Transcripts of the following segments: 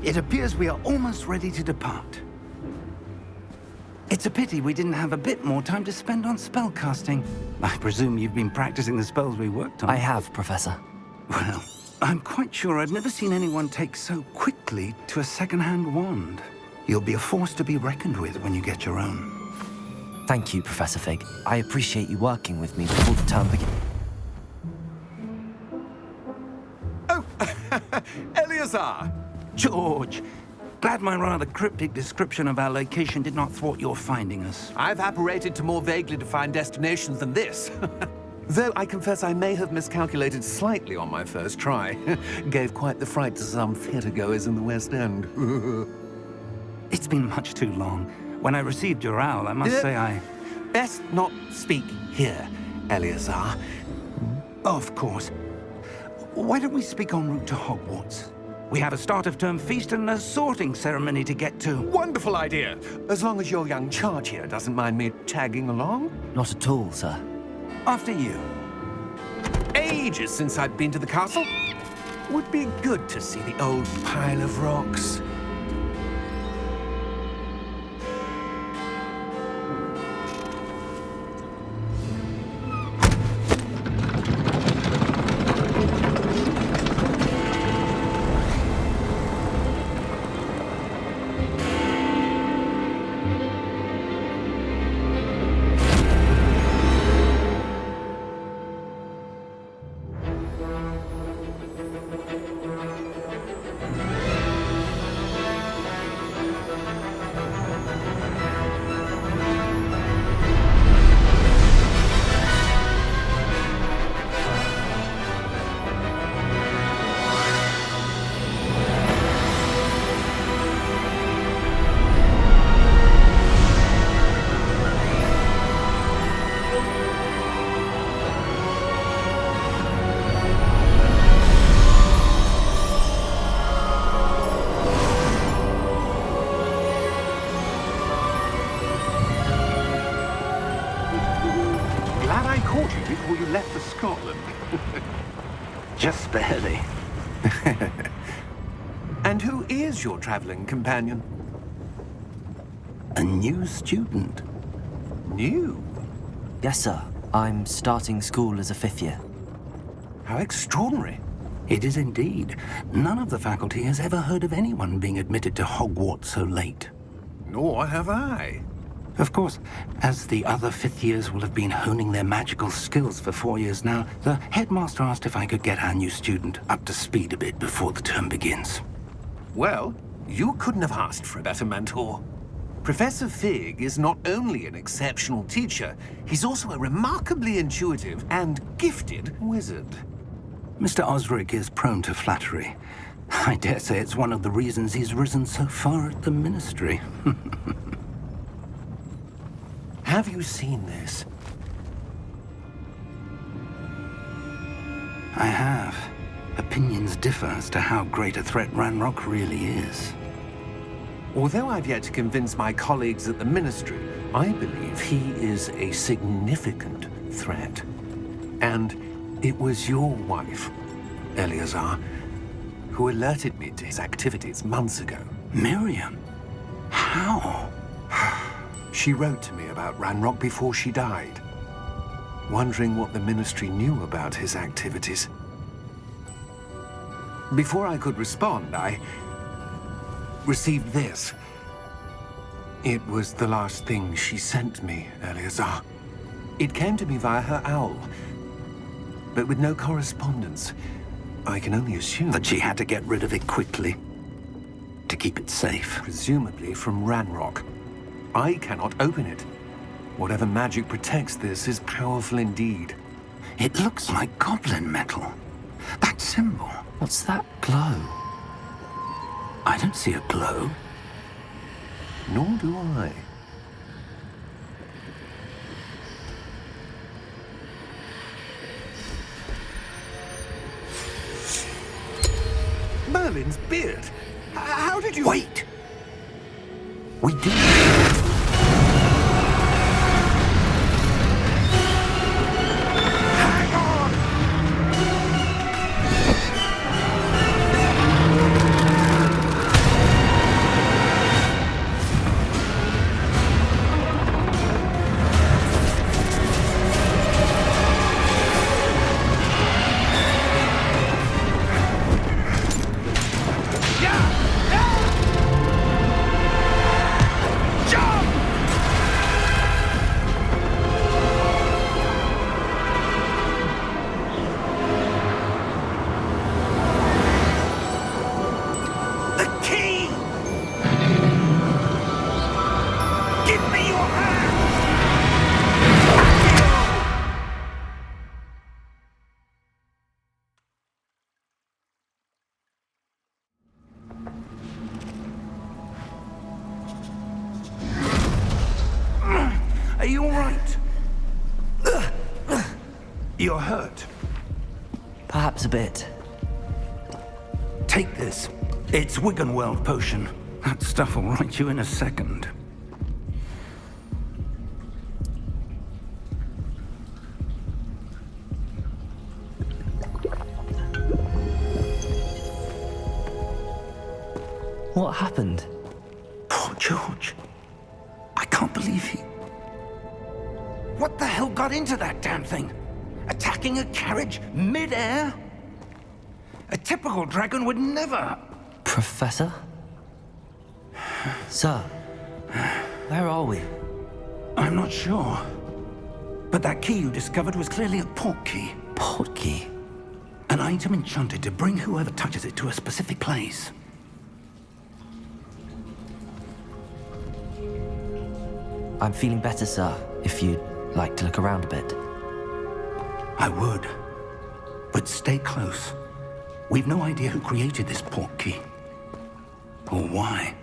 It appears we are almost ready to depart. It's a pity we didn't have a bit more time to spend on spellcasting. I presume you've been practicing the spells we worked on. I have, Professor. Well, I'm quite sure I've never seen anyone take so quickly to a second-hand wand. You'll be a force to be reckoned with when you get your own. Thank you, Professor Fig. I appreciate you working with me before the term begins. Oh, Eleazar! George! Glad my rather cryptic description of our location did not thwart your finding us. I've apparated to more vaguely defined destinations than this. Though I confess I may have miscalculated slightly on my first try. Gave quite the fright to some theatre-goers in the West End. It's been much too long. When I received your owl, I must say I... Best not speak here, Eleazar. Of course. Why don't we speak en route to Hogwarts? We have a start-of-term feast and a sorting ceremony to get to. Wonderful idea! As long as your young charge here doesn't mind me tagging along. Not at all, sir. After you. Ages since I've been to the castle. Would be good to see the old pile of rocks. Before you left for Scotland. Just barely. And who is your traveling companion? A new student. New? Yes, sir. I'm starting school as a 5th year. How extraordinary. It is indeed. None of the faculty has ever heard of anyone being admitted to Hogwarts so late. Nor have I. Of course, as the other 5th years will have been honing their magical skills for 4 years now, the headmaster asked if I could get our new student up to speed a bit before the term begins. Well, you couldn't have asked for a better mentor. Professor Fig is not only an exceptional teacher, he's also a remarkably intuitive and gifted wizard. Mr. Osric is prone to flattery. I dare say it's one of the reasons he's risen so far at the ministry. Have you seen this? I have. Opinions differ as to how great a threat Ranrock really is. Although I've yet to convince my colleagues at the Ministry, I believe he is a significant threat. And it was your wife, Eleazar, who alerted me to his activities months ago. Miriam? How? She wrote to me about Ranrock before she died, wondering what the Ministry knew about his activities. Before I could respond, I received this. It was the last thing she sent me, Eleazar. It came to me via her owl, but with no correspondence. I can only assume that she had to get rid of it quickly, to keep it safe. Presumably from Ranrock. I cannot open it. Whatever magic protects this is powerful indeed. It looks like goblin metal. That symbol. What's that glow? I don't see a glow. Nor do I. Merlin's beard. How did you... Wait! We did. Hang on! You're hurt. Perhaps a bit. Take this. It's Wiggenweld potion. That stuff will right you in a second. What happened? Poor George. I can't believe he... What the hell got into that damn thing? Attacking a carriage mid-air? A typical dragon would never... Professor? Sir, where are we? I'm not sure. But that key you discovered was clearly a port key. Port key? An item enchanted to bring whoever touches it to a specific place. I'm feeling better, sir, if you'd like to look around a bit. I would. But stay close. We've no idea who created this port key. Or why.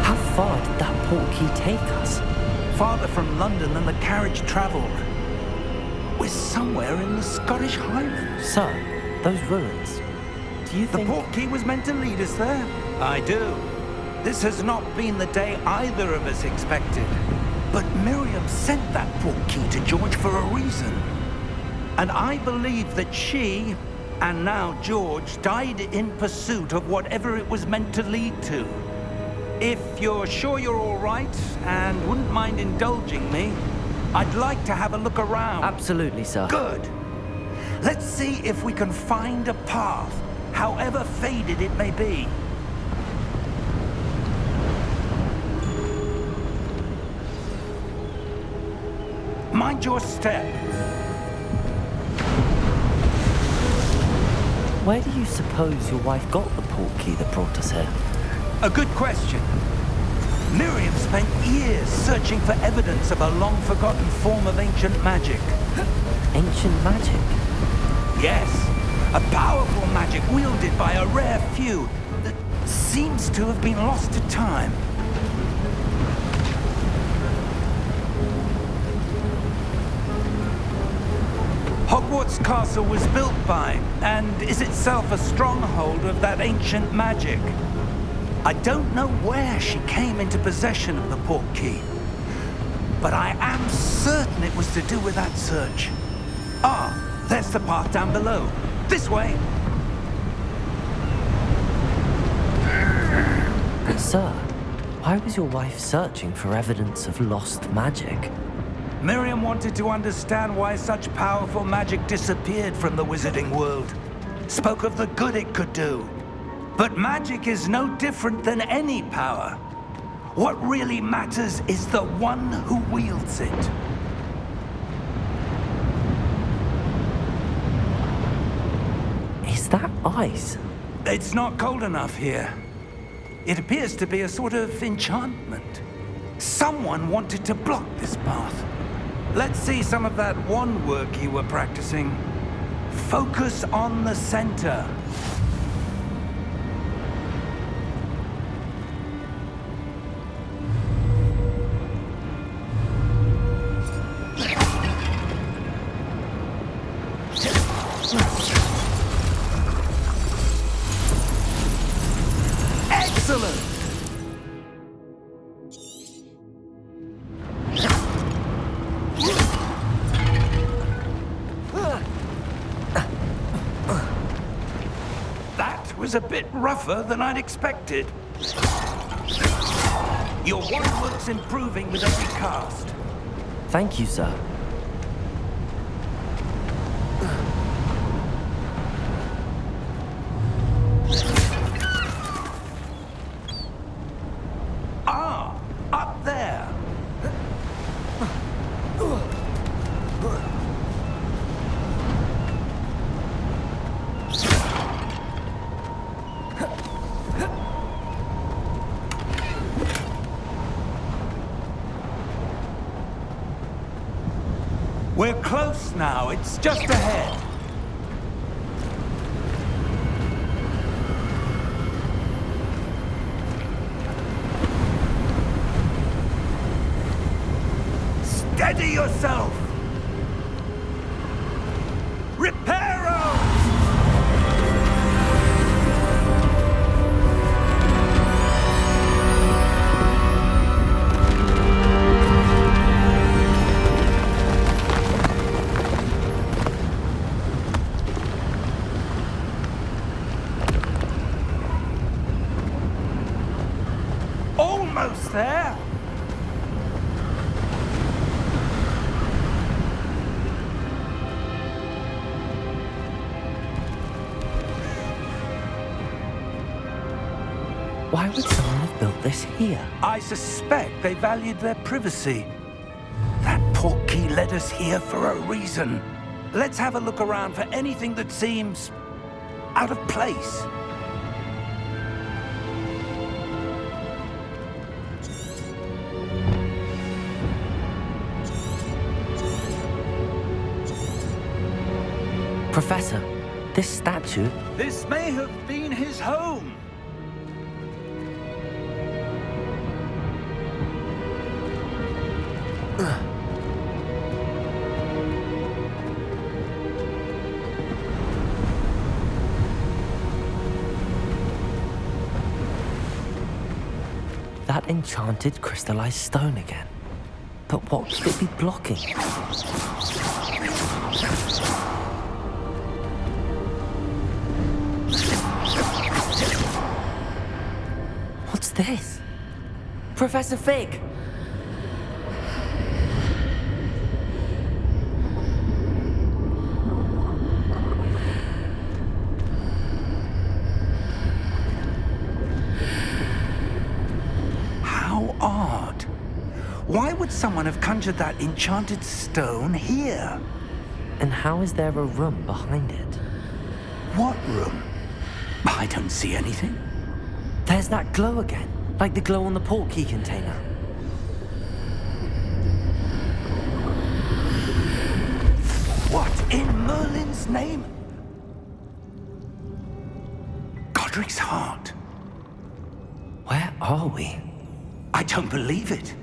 How far did that port key take us? Farther from London than the carriage traveled. We're somewhere in the Scottish Highlands. Sir, those ruins. Do you The think... port key was meant to lead us there? I do. This has not been the day either of us expected. But Miriam sent that port key to George for a reason. And I believe that she, and now George, died in pursuit of whatever it was meant to lead to. If you're sure you're all right, and wouldn't mind indulging me, I'd like to have a look around. Absolutely, sir. Good. Let's see if we can find a path, however faded it may be. Mind your step. Where do you suppose your wife got the port key that brought us here? A good question. Miriam spent years searching for evidence of a long-forgotten form of ancient magic. Ancient magic? Yes, a powerful magic wielded by a rare few that seems to have been lost to time. Hogwarts Castle was built by, and is itself a stronghold of that ancient magic. I don't know where she came into possession of the port key, but I am certain it was to do with that search. Ah, there's the path down below. This way. But sir, why was your wife searching for evidence of lost magic? Miriam wanted to understand why such powerful magic disappeared from the wizarding world. Spoke of the good it could do. But magic is no different than any power. What really matters is the one who wields it. Is that ice? It's not cold enough here. It appears to be a sort of enchantment. Someone wanted to block this path. Let's see some of that wand work you were practicing. Focus on the center. Excellent! That was a bit rougher than I'd expected. Your wand work's improving with every cast. Thank you, sir. Ah, up there. We're close now. It's just ahead. Steady yourself! Reparo! Almost there! Why would someone have built this here? I suspect they valued their privacy. That portkey led us here for a reason. Let's have a look around for anything that seems out of place. Professor, this statue... This may have been his home. That enchanted crystallized stone again. But what could it be blocking? What's this? Professor Fig! How odd. Why would someone have conjured that enchanted stone here? And how is there a room behind it? What room? I don't see anything. There's that glow again, like the glow on the portkey container. What in Merlin's name? Godric's heart. Where are we? I don't believe it.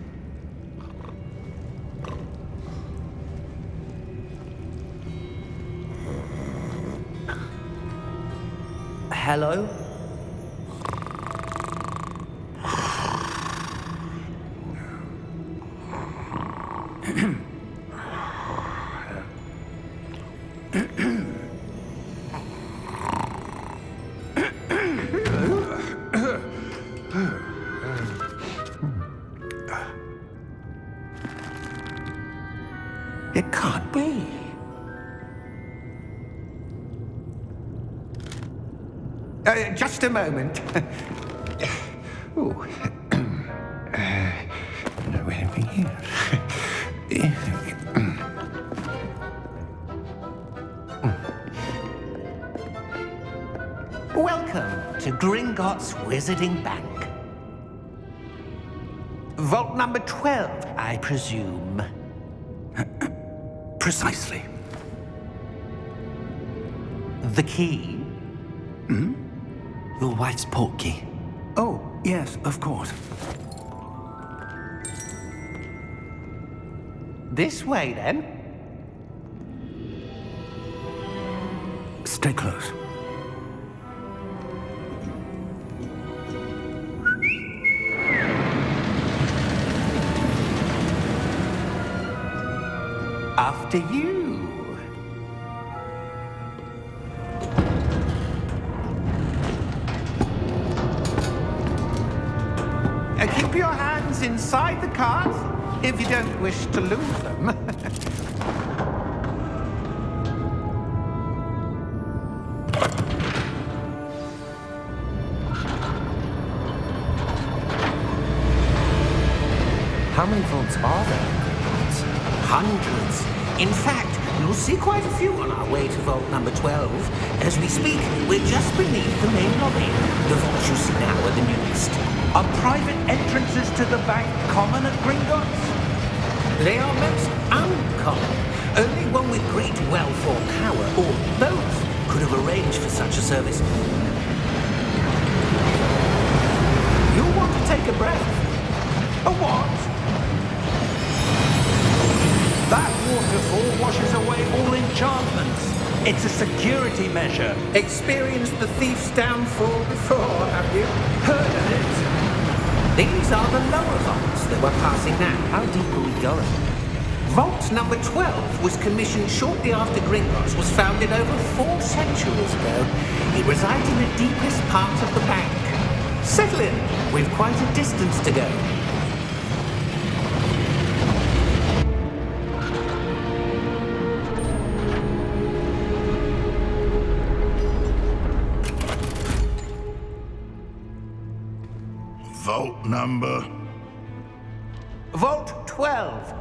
Hello? It can't be. Just a moment. Oh. No, anything here. Welcome to Gringotts Wizarding Bank. Vault number 12, I presume. Precisely. The key? Your wife's portkey. Oh, yes, of course. This way, then. Stay close. After you. Keep your hands inside the cart if you don't wish to lose them. How many vaults are there? Hundreds. In fact, you'll see quite a few on our way to vault number 12. As we speak, we're just beneath the main lobby. The vaults you see now are the newest. Are private entrances to the bank common at Gringotts? They are most uncommon. service. You'll want to take a breath. A what? That waterfall washes away all enchantments. It's a security measure. Experienced the thief's downfall before, have you? Heard of it? These are the lower vaults that we're passing now. How deep are we going? Vault number 12 was commissioned shortly after Gringotts was founded over 4 centuries ago. It resides in the deepest part of the bank. Settle in. We've quite a distance to go. Vault number. Vault 12.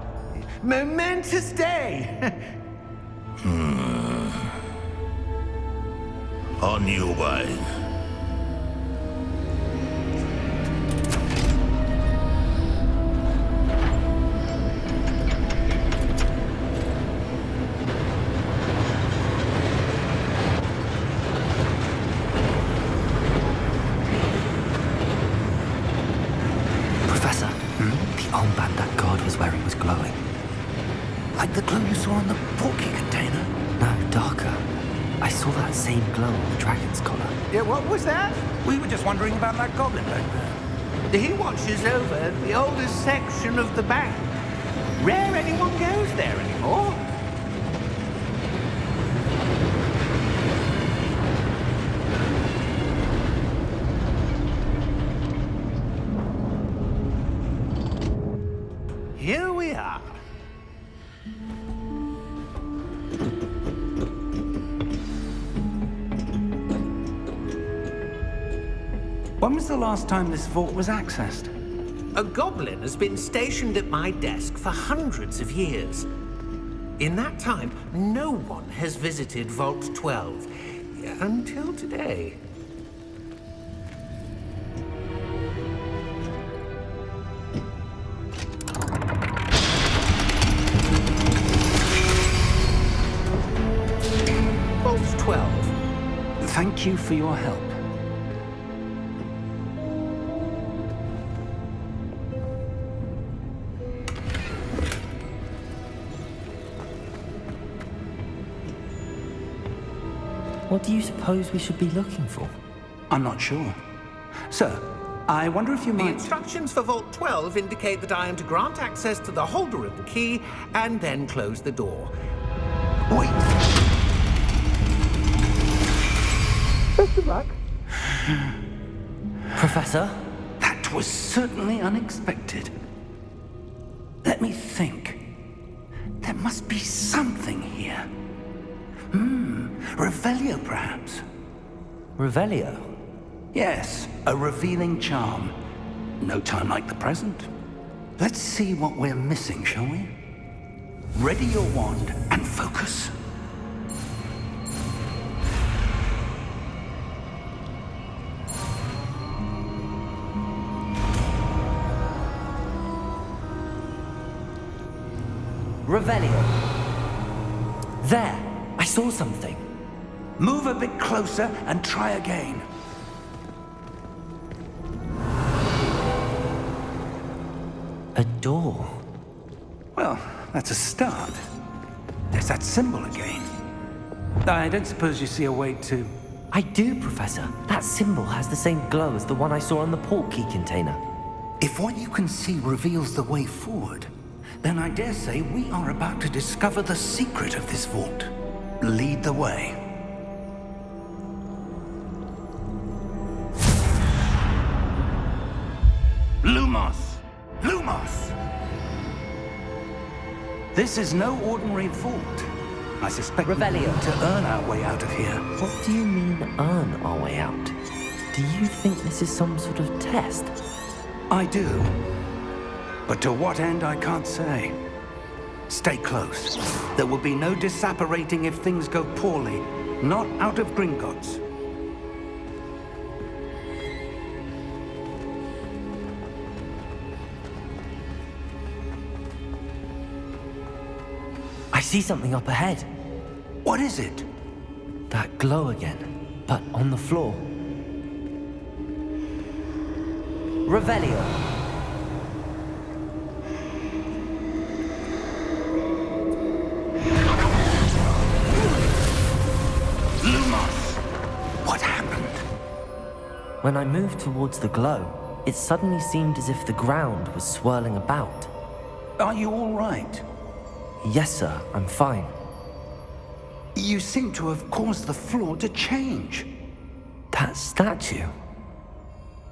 Momentous day. On your way. Professor, the armband that guard was wearing was glowing. Like the glow you saw on the porky container. No, darker. I saw that same glow on the dragon's collar. Yeah, what was that? We were just wondering about that goblin back there. He watches over the oldest section of the bank. Rare anyone goes there anymore. Here we are. When was the last time this vault was accessed? A goblin has been stationed at my desk for hundreds of years. In that time, no one has visited Vault 12 until today. Vault 12. Thank you for your help. What do you suppose we should be looking for? I'm not sure. Sir, I wonder if you The might... instructions for Vault 12 indicate that I am to grant access to the holder of the key and then close the door. Wait. Best of luck. Professor? That was certainly unexpected. Let me think. There must be something here. Revelio, perhaps? Revelio? Yes, a revealing charm. No time like the present. Let's see what we're missing, shall we? Ready your wand and focus. Revelio. There! I saw something. Move a bit closer and try again. A door. Well, that's a start. There's that symbol again. I don't suppose you see a way to... I do, Professor. That symbol has the same glow as the one I saw on the port key container. If what you can see reveals the way forward, then I dare say we are about to discover the secret of this vault. Lead the way. Lumos! Lumos! This is no ordinary vault. I suspect we Revelio. need to earn our way out of here. What do you mean, earn our way out? Do you think this is some sort of test? I do. But to what end, I can't say. Stay close. There will be no disapparating if things go poorly. Not out of Gringotts. I see something up ahead. What is it? That glow again. but on the floor. Revelio. Lumos! What happened? When I moved towards the glow, it suddenly seemed as if the ground was swirling about. Are you all right? Yes, sir, I'm fine. You seem to have caused the floor to change. That statue?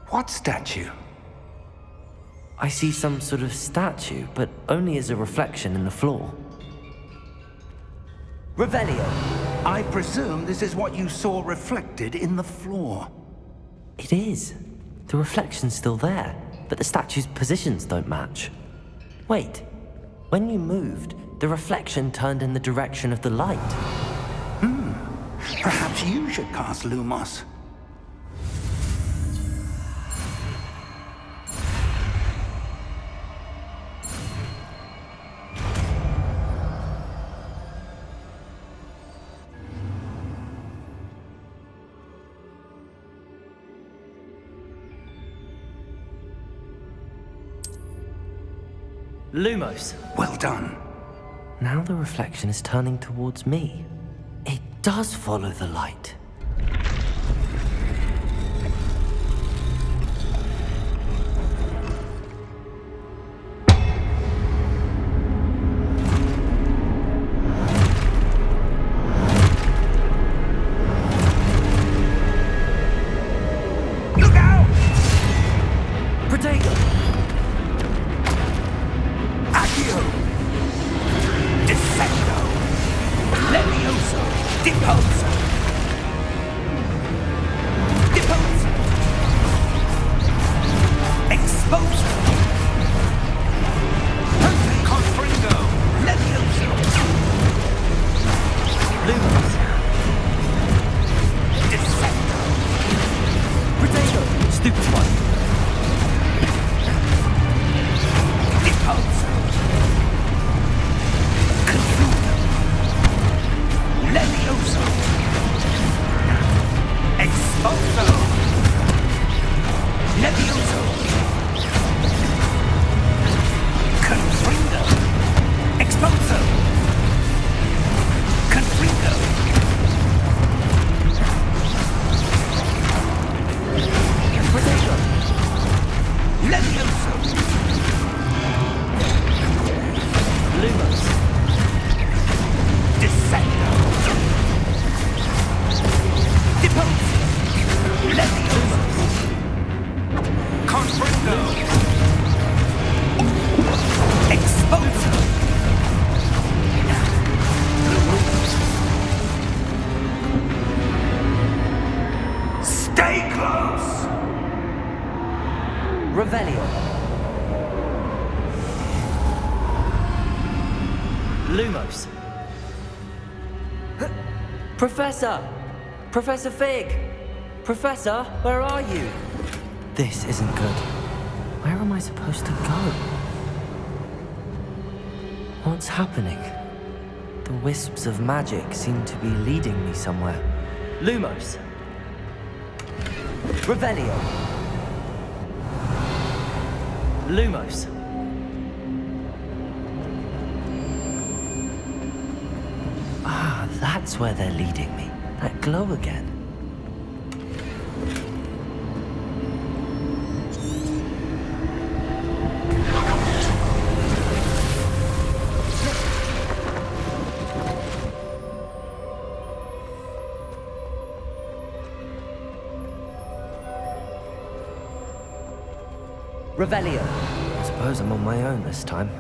What statue? I see some sort of statue, but only as a reflection in the floor. Revelio. I presume this is what you saw reflected in the floor. It is. The reflection's still there, but the statue's positions don't match. Wait. When you moved, the reflection turned in the direction of the light. Perhaps you should cast Lumos. Lumos. Well done. Now the reflection is turning towards me. It does follow the light. Look out! Protego! Accio! Descendo! Levioso! Deposo! Deposo! Exposo! Confringo! Levioso! Lumos! Descendo! Protego! Stupefy! Deposo! Confundo! Levioso! Exposo! Levioso! Confringo! Exposo! Confringo! Protego! Levioso! Lumos! Descendo! Deposo! Levioso! Confringo! Exposo! Stay close! Revelio! Lumos! Professor! Professor Fig! Professor, where are you? This isn't good. Where am I supposed to go? What's happening? The wisps of magic seem to be leading me somewhere. Lumos! Revelio! Lumos! Ah, that's where they're leading me. That glow again. Revelio. I suppose I'm on my own this time.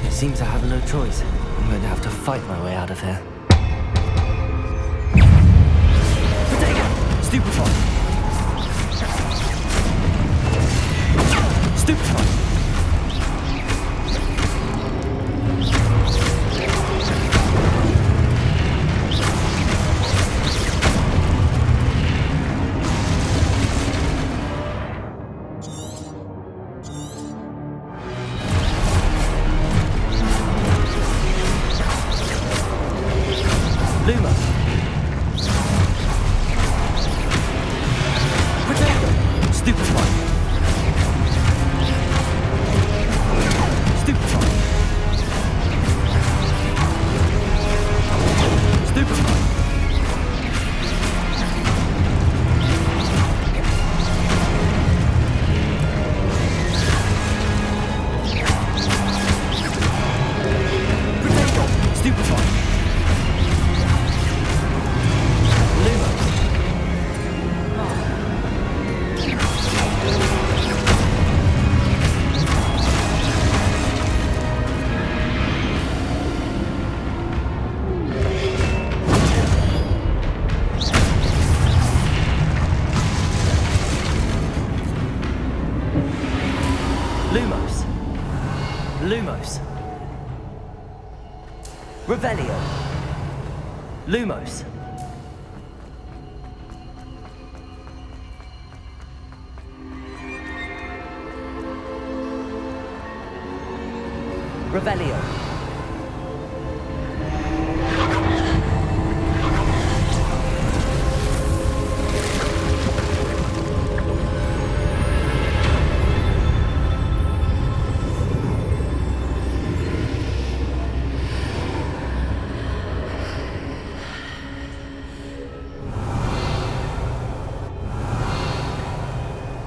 It seems I have no choice. I'm going to have to fight my way out of here. Protego! Stupefy! Stupefy! Stupefy. Stupefy. Stupefy. Lumos. Revelio. Lumos. Revelio.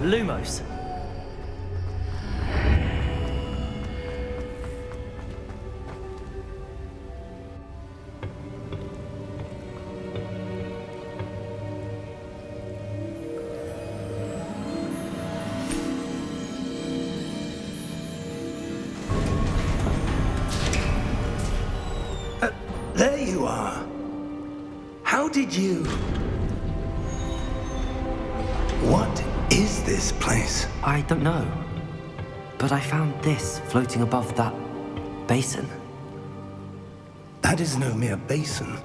Lumos. There you are. How did you... What is this place? I don't know. But I found this floating above that basin. That is no mere basin.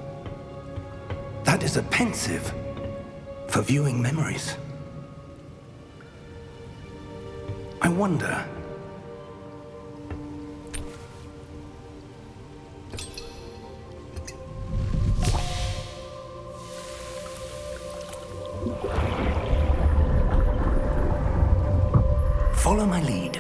That is a pensive for viewing memories. I wonder... Follow my lead.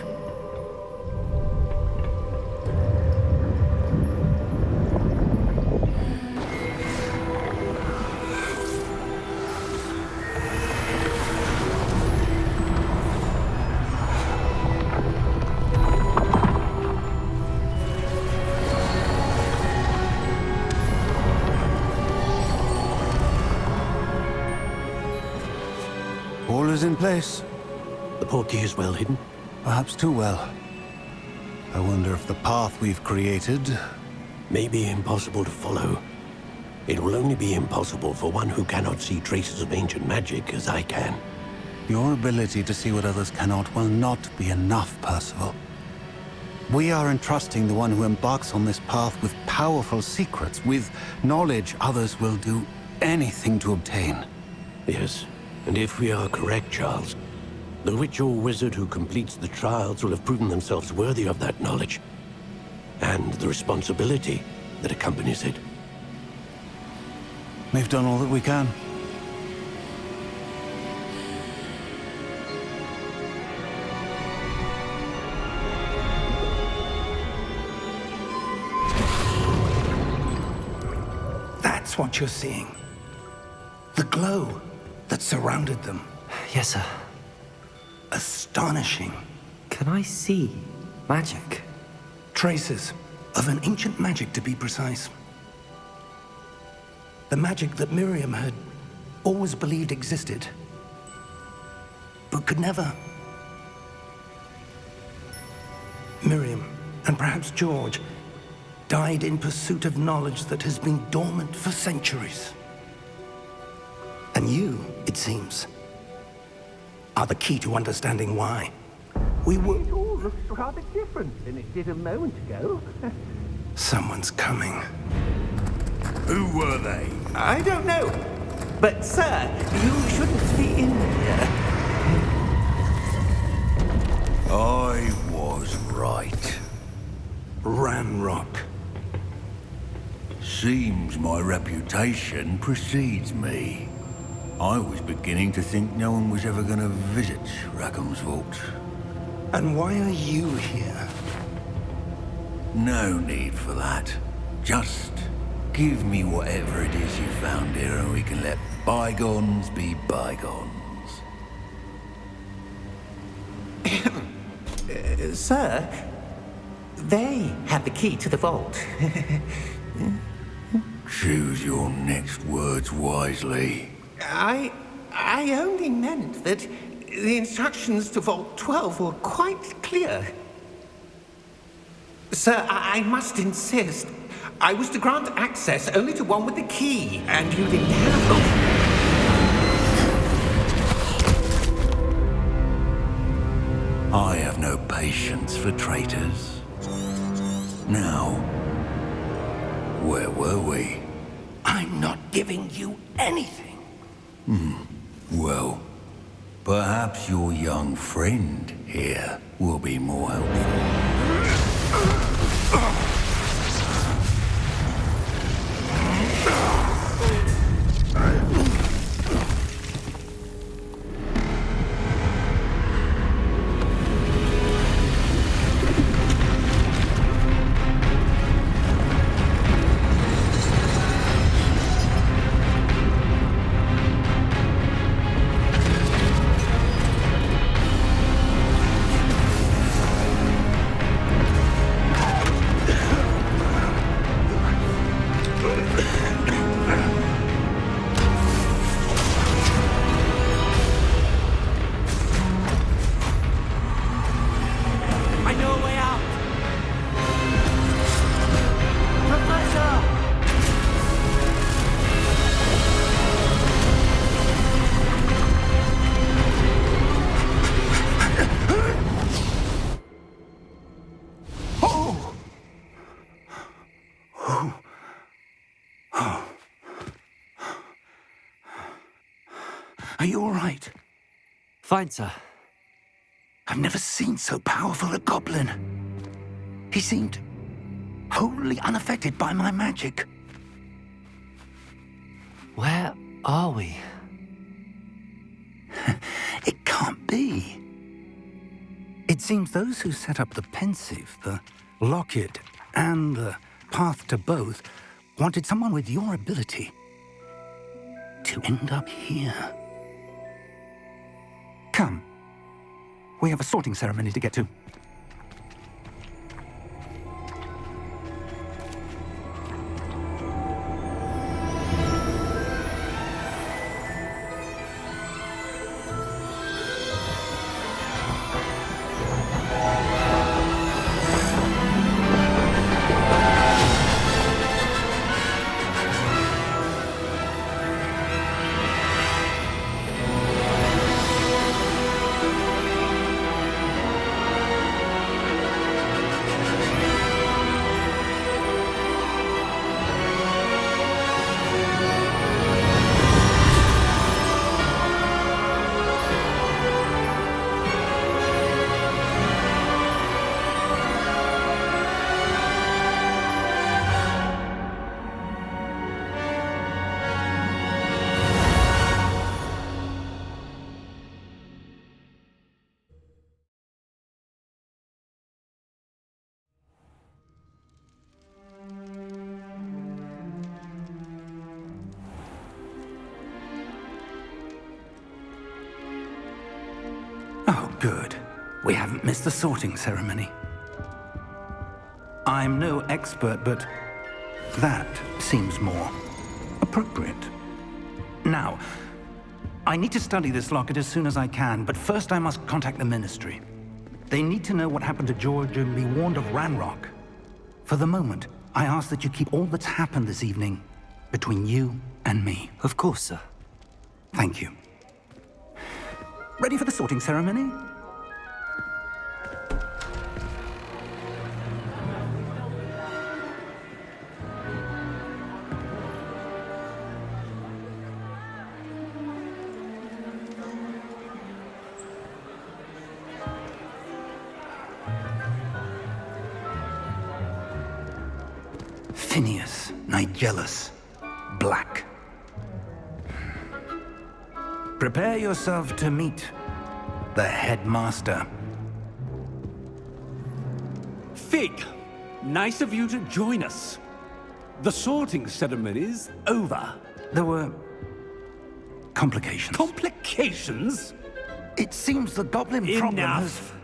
All is in place. The portkey is well hidden. Perhaps too well. I wonder if the path we've created... May be impossible to follow. It will only be impossible for one who cannot see traces of ancient magic as I can. Your ability to see what others cannot will not be enough, Percival. We are entrusting the one who embarks on this path with powerful secrets, with knowledge others will do anything to obtain. Yes, and if we are correct, Charles, the witch or wizard who completes the trials will have proven themselves worthy of that knowledge, and the responsibility that accompanies it. We've done all that we can. That's what you're seeing. The glow that surrounded them. Yes, sir. Astonishing. Can I see magic? Traces of an ancient magic, to be precise. The magic that Miriam had always believed existed, but could never. Miriam, and perhaps George, died in pursuit of knowledge that has been dormant for centuries. And you, it seems, are the key to understanding why. We were... It all looks rather different than it did a moment ago. Someone's coming. Who were they? I don't know. But, sir, you shouldn't be in here. I was right. Ranrock. Seems my reputation precedes me. I was beginning to think no one was ever going to visit Rackham's vault. And why are you here? No need for that. Just give me whatever it is you found here and we can let bygones be bygones. Sir, they have the key to the vault. Choose your next words wisely. I only meant that the instructions to Vault 12 were quite clear. Sir, I must insist. I was to grant access only to one with the key, and you didn't have... I have no patience for traitors. Now, where were we? I'm not giving you anything. Well, perhaps your young friend here will be more helpful. Are you all right? Fine, sir. I've never seen so powerful a goblin. He seemed wholly unaffected by my magic. Where are we? It can't be. It seems those who set up the pensive, the locket, and the path to both wanted someone with your ability to end up here. Come. We have a sorting ceremony to get to. Oh, good. We haven't missed the sorting ceremony. I'm no expert, but that seems more appropriate. Now, I need to study this locket as soon as I can, but first I must contact the Ministry. They need to know what happened to George and be warned of Ranrock. For the moment, I ask that you keep all that's happened this evening between you and me. Of course, sir. Thank you. Ready for the sorting ceremony? Phineas, Nigellus, Black. Prepare yourself to meet the headmaster. Fig, nice of you to join us. The sorting ceremony's over. There were complications. Complications? It seems the goblin problem has... Enough!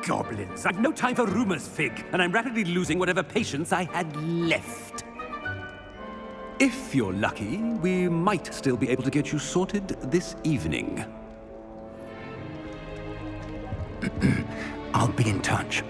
Goblins. I've no time for rumors, Fig, and I'm rapidly losing whatever patience I had left. If you're lucky, we might still be able to get you sorted this evening. I'll be in touch.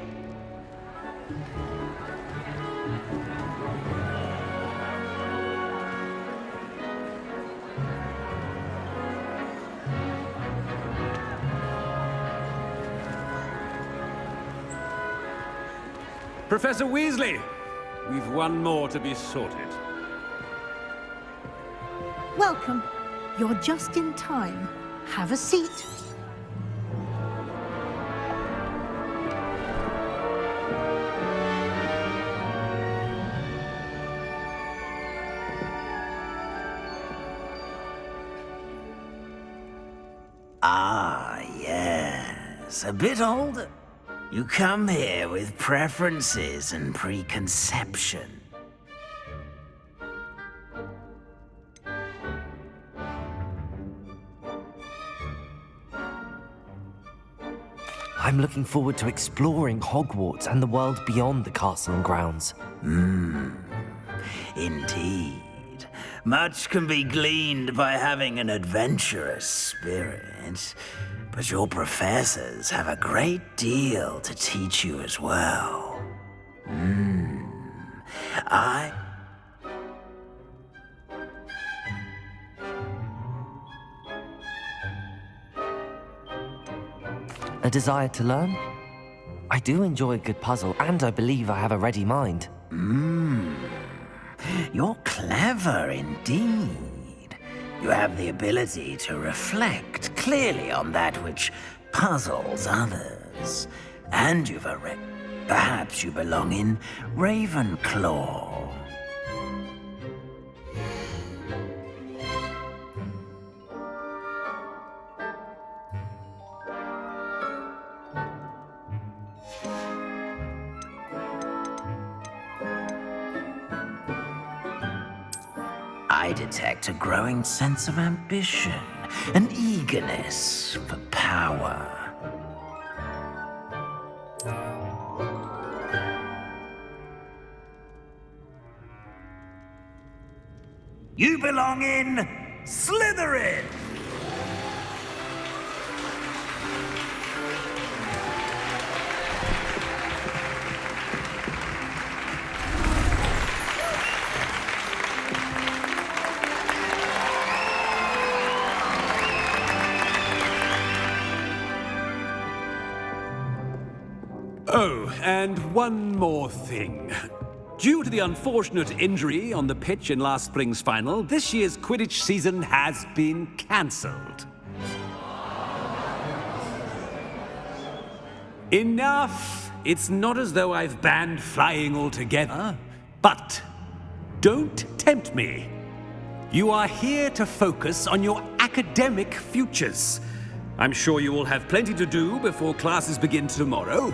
Professor Weasley, we've one more to be sorted. Welcome. You're just in time. Have a seat. Ah, yes. A bit older. You come here with preferences and preconception. I'm looking forward to exploring Hogwarts and the world beyond the castle and grounds. Indeed. Much can be gleaned by having an adventurous spirit, but your professors have a great deal to teach you as well. A desire to learn? I do enjoy a good puzzle, and I believe I have a ready mind. You're clever indeed. You have the ability to reflect clearly on that which puzzles others. And you've a perhaps you belong in Ravenclaw. I detect a growing sense of ambition, an eagerness for power. You belong in Slytherin! Oh, and one more thing. Due to the unfortunate injury on the pitch in last spring's final, this year's Quidditch season has been cancelled. Enough! It's not as though I've banned flying altogether, but don't tempt me. You are here to focus on your academic futures. I'm sure you will have plenty to do before classes begin tomorrow.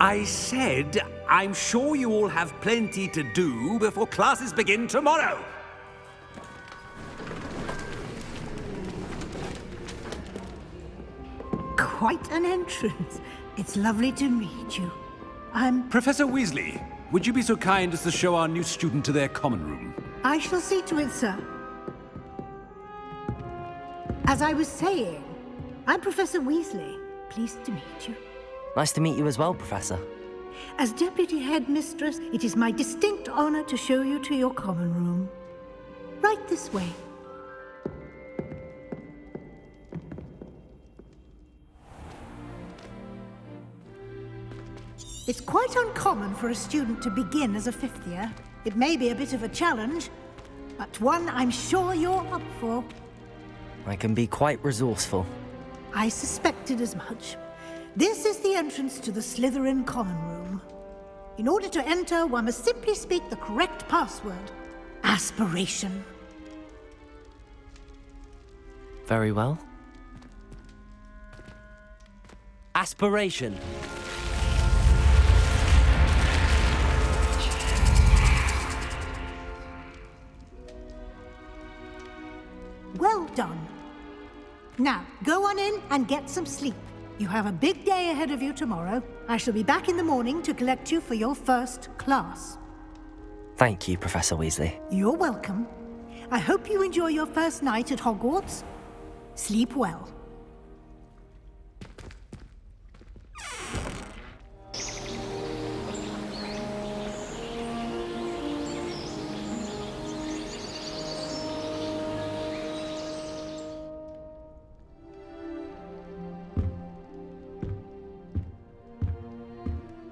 I said, I'm sure you all have plenty to do before classes begin tomorrow. Quite an entrance. It's lovely to meet you. I'm... Professor Weasley, would you be so kind as to show our new student to their common room? I shall see to it, sir. As I was saying, I'm Professor Weasley. Pleased to meet you. Nice to meet you as well, Professor. As Deputy Headmistress, it is my distinct honor to show you to your common room. Right this way. It's quite uncommon for a student to begin as a fifth year. It may be a bit of a challenge, but one I'm sure you're up for. I can be quite resourceful. I suspected as much. This is the entrance to the Slytherin common room. In order to enter, one must simply speak the correct password. Aspiration. Very well. Aspiration. Well done. Now, go on in and get some sleep. You have a big day ahead of you tomorrow. I shall be back in the morning to collect you for your first class. Thank you, Professor Weasley. You're welcome. I hope you enjoy your first night at Hogwarts. Sleep well.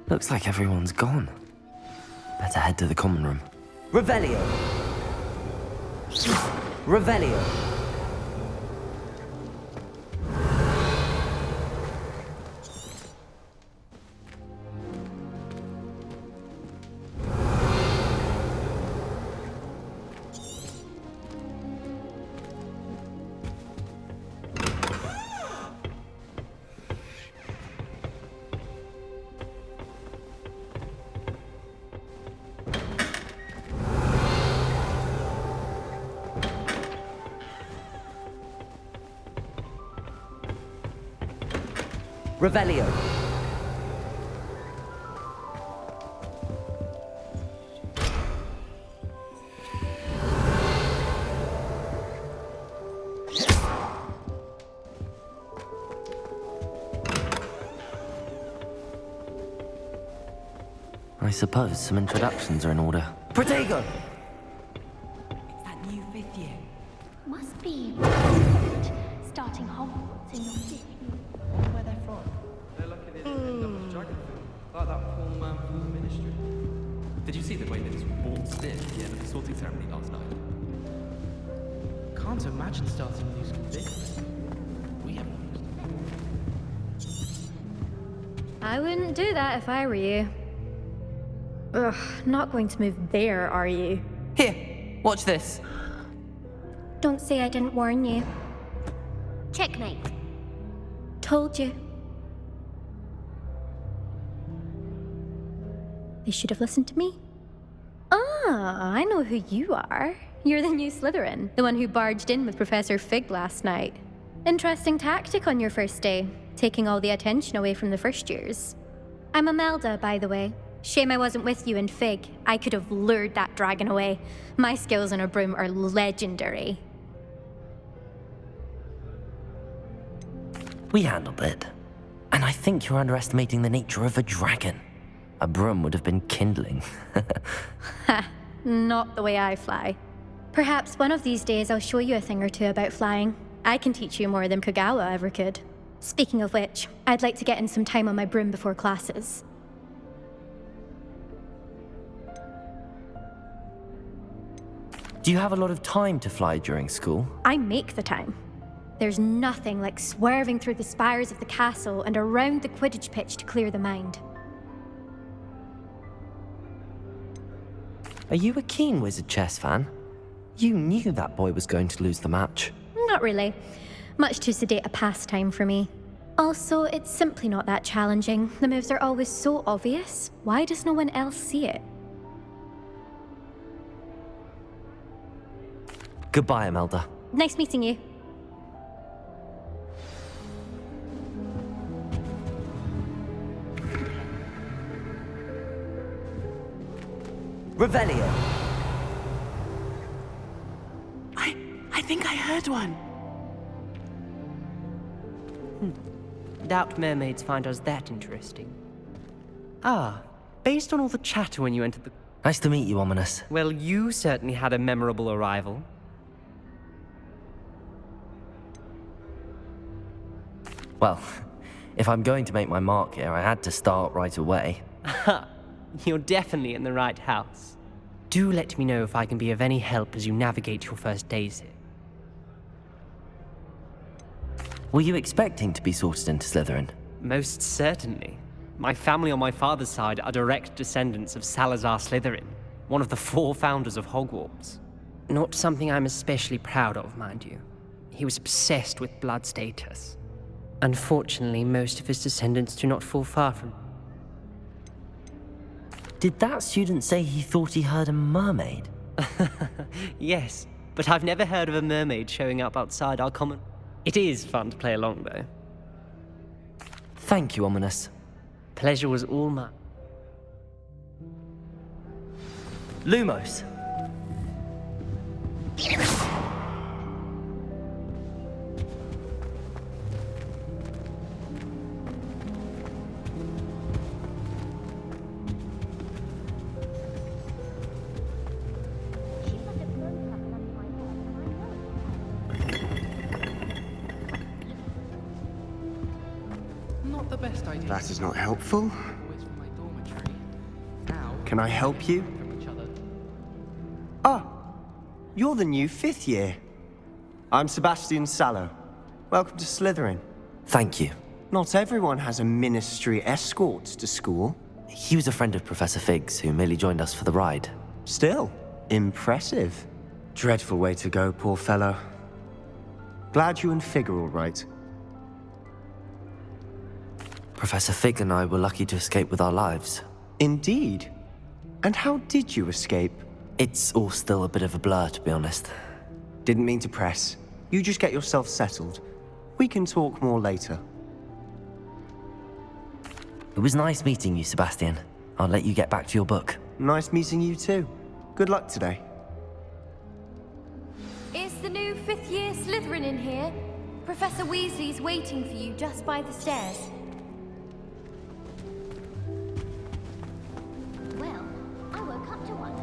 Looks like everyone's gone. Better head to the common room. Revelio! Revelio! Revelio. I suppose some introductions are in order. Protego! Is that new fifth year? Must be starting Hogwarts in your fifth year. Where they're from? They're like an double dragon film, like that poor man from the Ministry. Did you see the way they just waltzed in at the end of the sorting ceremony last night? Can't imagine starting a new school this. We have one. I wouldn't do that if I were you. Ugh, not going to move there, are you? Here, watch this. Don't say I didn't warn you. Checkmate. Told you. They should have listened to me. Ah, I know who you are. You're the new Slytherin, the one who barged in with Professor Fig last night. Interesting tactic on your first day, taking all the attention away from the first years. I'm Imelda, by the way. Shame I wasn't with you in Fig. I could have lured that dragon away. My skills on a broom are legendary. We handled it. And I think you're underestimating the nature of a dragon. A broom would have been kindling. Ha, not the way I fly. Perhaps one of these days I'll show you a thing or two about flying. I can teach you more than Kogawa ever could. Speaking of which, I'd like to get in some time on my broom before classes. Do you have a lot of time to fly during school? I make the time. There's nothing like swerving through the spires of the castle and around the Quidditch pitch to clear the mind. Are you a keen Wizard chess fan? You knew that boy was going to lose the match. Not really. Much too sedate a pastime for me. Also, it's simply not that challenging. The moves are always so obvious. Why does no one else see it? Goodbye, Imelda. Nice meeting you. Revelio. I think I heard one. Doubt mermaids find us that interesting. Ah, based on all the chatter when you entered the... Nice to meet you, Ominous. Well, you certainly had a memorable arrival. Well, if I'm going to make my mark here, I had to start right away. Ha! You're definitely in the right house. Do let me know if I can be of any help as you navigate your first days here. Were you expecting to be sorted into Slytherin? Most certainly. My family on my father's side are direct descendants of Salazar Slytherin, one of the 4 founders of Hogwarts. Not something I'm especially proud of, mind you. He was obsessed with blood status. Unfortunately, most of his descendants do not fall far from... Did that student say he thought he heard a mermaid? Yes, but I've never heard of a mermaid showing up outside our common... It is fun to play along, though. Thank you, Ominous. Pleasure was all mine. Lumos. Not the best idea. That is not helpful. Always from my dormitory. Now, Can I help you? from each other. Ah, you're the new 5th year. I'm Sebastian Sallow. Welcome to Slytherin. Thank you. Not everyone has a ministry escort to school. He was a friend of Professor Fig's who merely joined us for the ride. Still, impressive. Dreadful way to go, poor fellow. Glad you and Fig are all right. Professor Fig and I were lucky to escape with our lives. Indeed. And how did you escape? It's all still a bit of a blur, to be honest. Didn't mean to press. You just get yourself settled. We can talk more later. It was nice meeting you, Sebastian. I'll let you get back to your book. Nice meeting you too. Good luck today. Is the new 5th year Slytherin in here? Professor Weasley's waiting for you just by the stairs. Well, I woke up to one.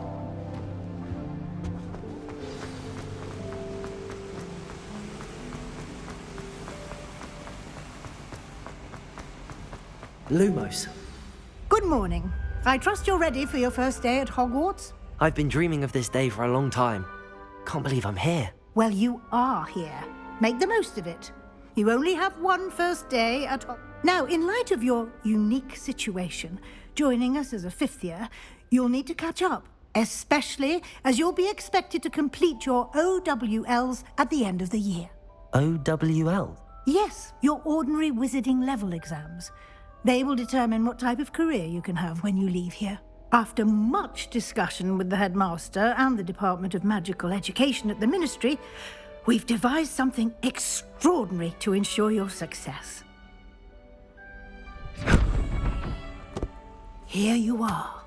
Lumos. Good morning. I trust you're ready for your first day at Hogwarts? I've been dreaming of this day for a long time. Can't believe I'm here. Well, you are here. Make the most of it. You only have one first day at Now, in light of your unique situation, joining us as a 5th year, you'll need to catch up, especially as you'll be expected to complete your OWLs at the end of the year. OWL? Yes, your ordinary wizarding level exams. They will determine what type of career you can have when you leave here. After much discussion with the headmaster and the Department of Magical Education at the Ministry, we've devised something extraordinary to ensure your success. Here you are.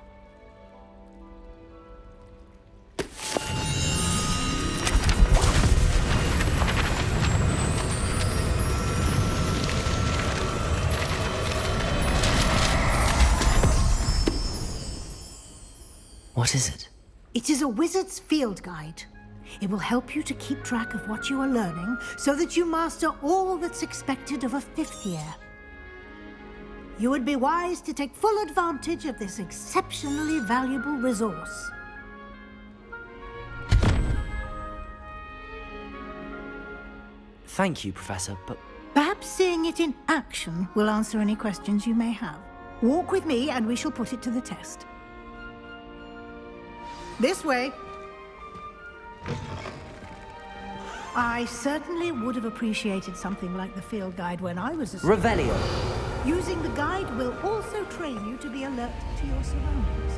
What is it? It is a wizard's field guide. It will help you to keep track of what you are learning so that you master all that's expected of a 5th year. You would be wise to take full advantage of this exceptionally valuable resource. Thank you, Professor, but... Perhaps seeing it in action will answer any questions you may have. Walk with me and we shall put it to the test. This way. I certainly would have appreciated something like the field guide when I was a student. Revelio. Using the guide will also train you to be alert to your surroundings.